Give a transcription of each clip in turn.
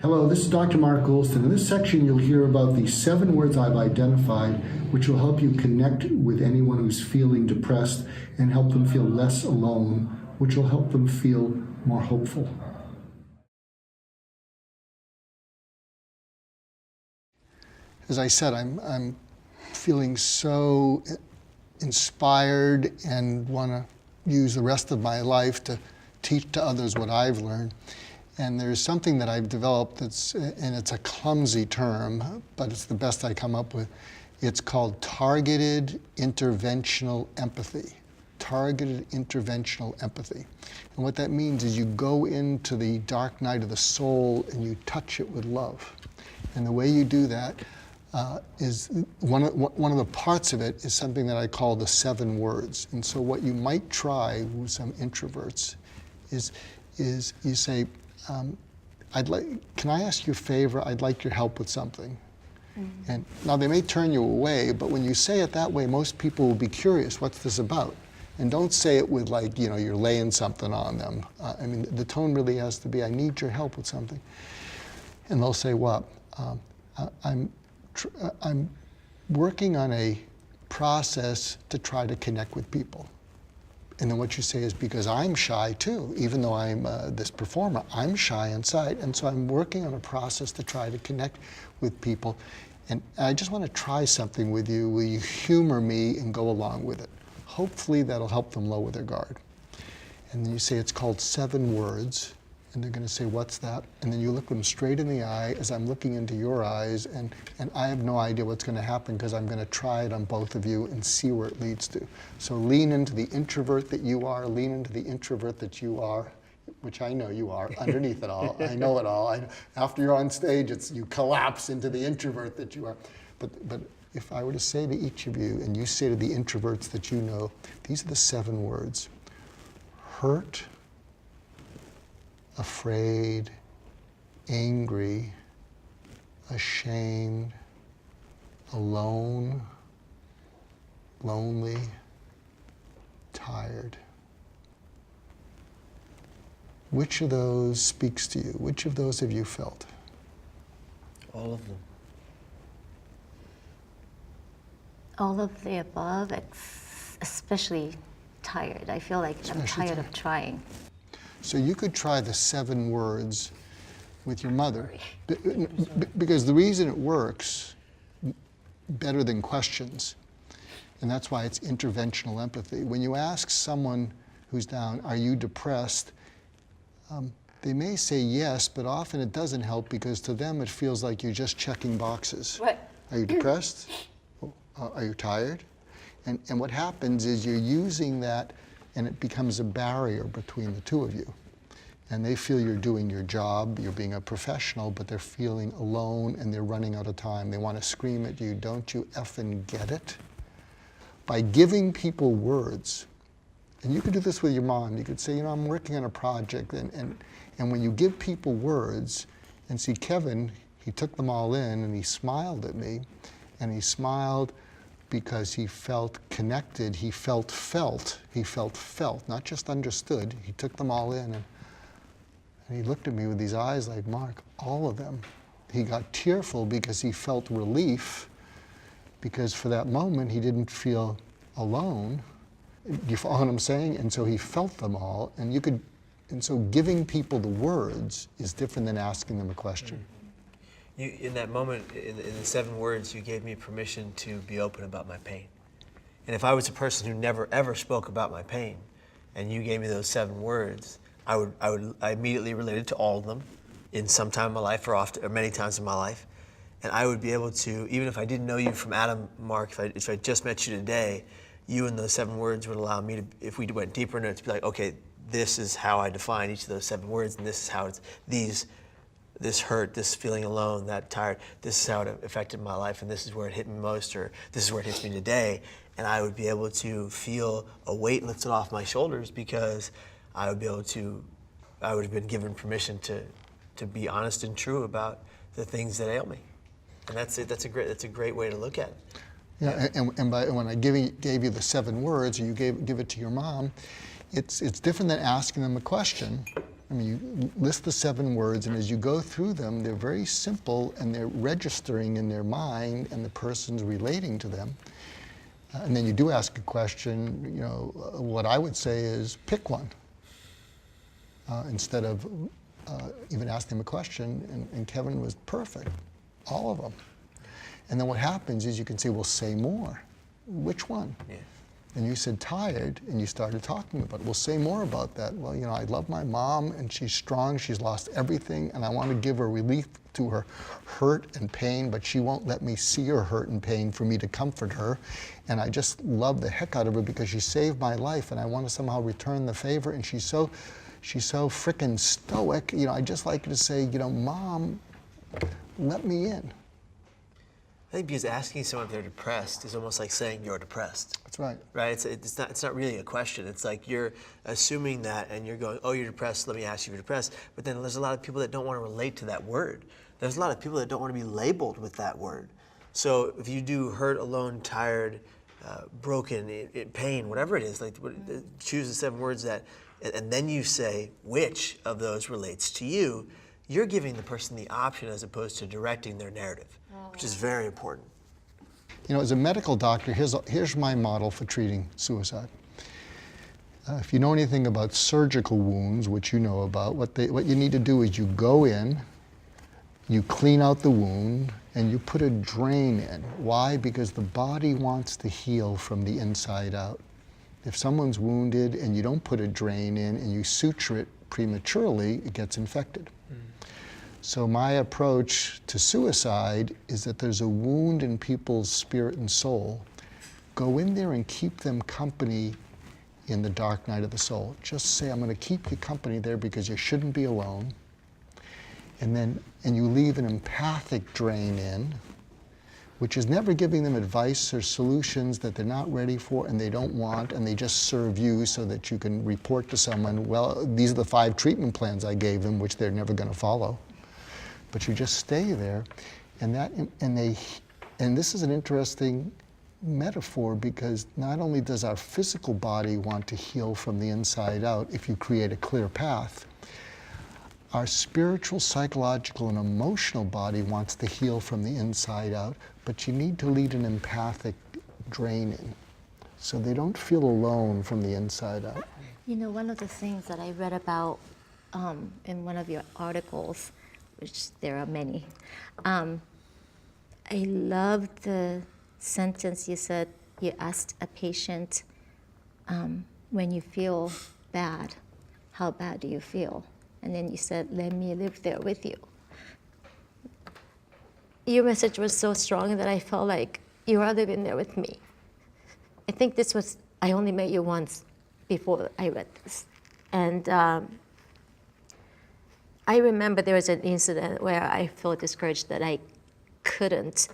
Hello, this is Dr. Mark Goulston. In this section, you'll hear about the 7 words I've identified, which will help you connect with anyone who's feeling depressed and help them feel less alone, which will help them feel more hopeful. As I said, I'm feeling so inspired and want to use the rest of my life to teach to others what I've learned. And there's something that I've developed and it's a clumsy term, but it's the best I come up with. It's called targeted interventional empathy. Targeted interventional empathy. And what that means is you go into the dark night of the soul and you touch it with love. And the way you do that is one of the parts of it is something that I call the 7 words. And so what you might try with some introverts is you say, can I ask you a favor? I'd like your help with something. Mm-hmm. And now they may turn you away, but when you say it that way, most people will be curious, what's this about? And don't say it with like, you're laying something on them. I mean, the tone really has to be, I need your help with something. And they'll say, what? I'm working on a process to try to connect with people. And then what you say is, because I'm shy too, even though I'm this performer, I'm shy inside, and so I'm working on a process to try to connect with people. And I just want to try something with you. Will you humor me and go along with it? Hopefully that'll help them lower their guard. And then you say it's called 7 words, and they're going to say, what's that? And then you look them straight in the eye as I'm looking into your eyes, and I have no idea what's going to happen because I'm going to try it on both of you and see where it leads to. So lean into the introvert that you are, lean into the introvert that you are, which I know you are, underneath it all. I know it all. After you're on stage, you collapse into the introvert that you are. But if I were to say to each of you, and you say to the introverts that you know, these are the 7 words: hurt, afraid, angry, ashamed, alone, lonely, tired. Which of those speaks to you? Which of those have you felt? All of them. All of the above, especially tired. I feel like I'm tired of trying. So you could try the 7 words with your mother, because the reason it works better than questions, and that's why it's interventional empathy. When you ask someone who's down, are you depressed? They may say yes, but often it doesn't help because to them it feels like you're just checking boxes. What? Are you depressed? Are you tired? And what happens is you're using that, and it becomes a barrier between the two of you. And they feel you're doing your job, you're being a professional, but they're feeling alone and they're running out of time. They want to scream at you, don't you effing get it? By giving people words, and you could do this with your mom, you could say, I'm working on a project, and when you give people words, and see Kevin, he took them all in and he smiled at me, and he smiled because he felt connected, he felt, not just understood. He took them all in and he looked at me with these eyes like, Mark, all of them. He got tearful because he felt relief, because for that moment he didn't feel alone. Do you follow what I'm saying? And so he felt them all, and so giving people the words is different than asking them a question. In that moment, in the 7 words, you gave me permission to be open about my pain. And if I was a person who never ever spoke about my pain, and you gave me those 7 words, I immediately related to all of them in some time in my life, or many times in my life, and I would be able to, even if I didn't know you from Adam, Mark, if I just met you today, you and those 7 words would allow me to, if we went deeper into it, to be like, okay, this is how I define each of those 7 words, and this is how this hurt, this feeling alone, that tired, this is how it affected my life, and this is where it hit me most, or this is where it hits me today. And I would be able to feel a weight lifted off my shoulders because I would have been given permission to be honest and true about the things that ail me. And that's it. That's a great way to look at it. Yeah, and when I gave you the 7 words, and you give it to your mom, it's different than asking them a question. I mean, you list the 7 words, and as you go through them, they're very simple, and they're registering in their mind, and the person's relating to them. And then you do ask a question. You know, what I would say is pick one instead of even asking him a question. And Kevin was perfect, all of them. And then what happens is you can say, well, say more. Which one? Yeah. And you said tired, and you started talking about it. Well, say more about that. Well, you know, I love my mom, and she's strong. She's lost everything, and I want to give her relief to her hurt and pain, but she won't let me see her hurt and pain for me to comfort her. And I just love the heck out of her because she saved my life, and I want to somehow return the favor. And she's so frickin' stoic. You know, I just like to say, you know, Mom, let me in. I think because asking someone if they're depressed is almost like saying you're depressed. That's right. Right? It's not really a question. It's like you're assuming that and you're going, oh, you're depressed, let me ask you if you're depressed. But then there's a lot of people that don't want to relate to that word. There's a lot of people that don't want to be labeled with that word. So if you do hurt, alone, tired, broken, pain, whatever it is, like choose the 7 words that, and then you say which of those relates to you, you're giving the person the option as opposed to directing their narrative, which is very important. You know, as a medical doctor, here's my model for treating suicide. If you know anything about surgical wounds, which you know about, what you need to do is you go in, you clean out the wound, and you put a drain in. Why? Because the body wants to heal from the inside out. If someone's wounded and you don't put a drain in and you suture it prematurely, it gets infected. So my approach to suicide is that there's a wound in people's spirit and soul. Go in there and keep them company in the dark night of the soul. Just say, I'm going to keep you company there because you shouldn't be alone. And you leave an empathic drain in, which is never giving them advice or solutions that they're not ready for and they don't want, and they just serve you so that you can report to someone, well, these are the 5 treatment plans I gave them, which they're never going to follow. But you just stay there, and this is an interesting metaphor because not only does our physical body want to heal from the inside out if you create a clear path, our spiritual, psychological, and emotional body wants to heal from the inside out, but you need to lead an empathic drain in so they don't feel alone from the inside out. You know, one of the things that I read about in one of your articles, which there are many, I love the sentence you said. You asked a patient, when you feel bad, how bad do you feel? And then you said, let me live there with you. Your message was so strong that I felt like you are living there with me. I think I only met you once before I read this. And I remember there was an incident where I felt discouraged that I couldn't.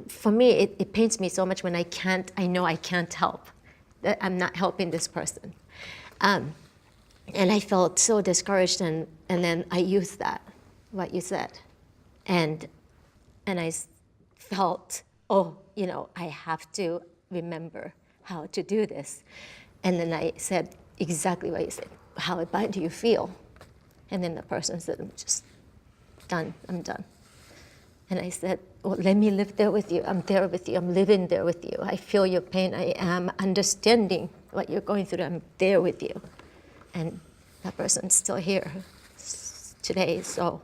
For me, it pains me so much when I know I can't help, that I'm not helping this person. And I felt so discouraged, and then I used that, what you said. And I felt, oh, you know, I have to remember how to do this. And then I said exactly what you said. How bad do you feel? And then the person said, I'm just done, I'm done. And I said, well, let me live there with you. I'm there with you, I'm living there with you. I feel your pain, I am understanding what you're going through, I'm there with you. And that person's still here today, so